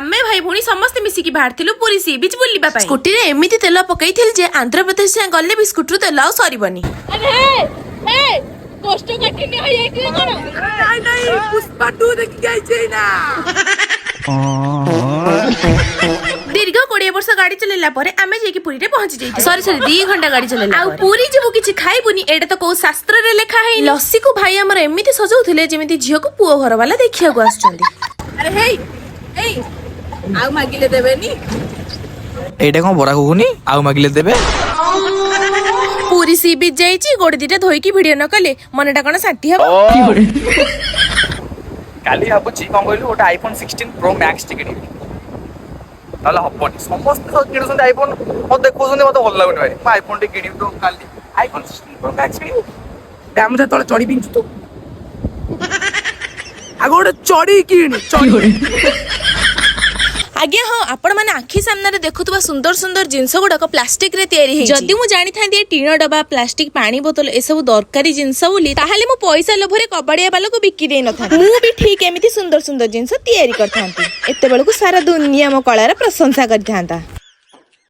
आमे भाई भूणी समस्त मिसिकी बाहरथिलु पुरी सी बीच बुलिबा पई। स्कूटी रे एमिति तेल पकैथिल जे आंध्र प्रदेश से गल्ले भी स्कूटर तेल आ सरीबनी। अरे हे कष्ट काटिनी होई एठी कोन नहीं पुष्पा 2 देखि जाई छै ना। दीर्घ 20 वर्ष गाड़ी चलेला परे आमे जेकी पुरी रे पहुंची जाई। सॉरी 2 घंटा गाड़ी चलेला आ पुरी जेबु किछि खाइबुनी एडा तो को शास्त्र रे लेखा है। लस्सी को भाई हमर एमिति सजौथिले जेमिति झियो को पुओ घर वाला देखिया को आछचंदी। अरे हे ए आउ मागिले देबेनी एटा कोन बड़ा कुकुनी आउ मागिले देबे। पूरी सी बीच जाइची गोड़ दिटा धोई की वीडियो न कले मनटा कोन शांति हबो। काली हाबुची कोन कहलु ओटा आईफोन 16 प्रो मैक्स टिकेट ताला हबनी समस्त किणुसंत आईफोन मत देखुसंत मत भल लागुनी भाई मैं आईफोन टे किणी तो काली आईफोन 16 प्रो मैक्स किणी दाम जा तळे चढ़ी पिंचु तो आगोडे चढ़ी किणी चढ़ी। आज्ञा हाँ आपण माने आखि सामने देखुवा सुंदर सुंदर जिनस गुड़ाक प्लास्टिक रे तैयारी है। जदि मु जानी था टीण डबा प्लास्टिक पानी बोतल ए सब दरकारी जिनस बोली ताहाले मु पैसा लोभरे कबाड़िया बाला को बिकी दे न था। मु भी ठीक एमिति सुंदर सुंदर जिनस तैयारी करथांती एते बेलकु सारा दुनिया मो कलार प्रशंसा करथांता।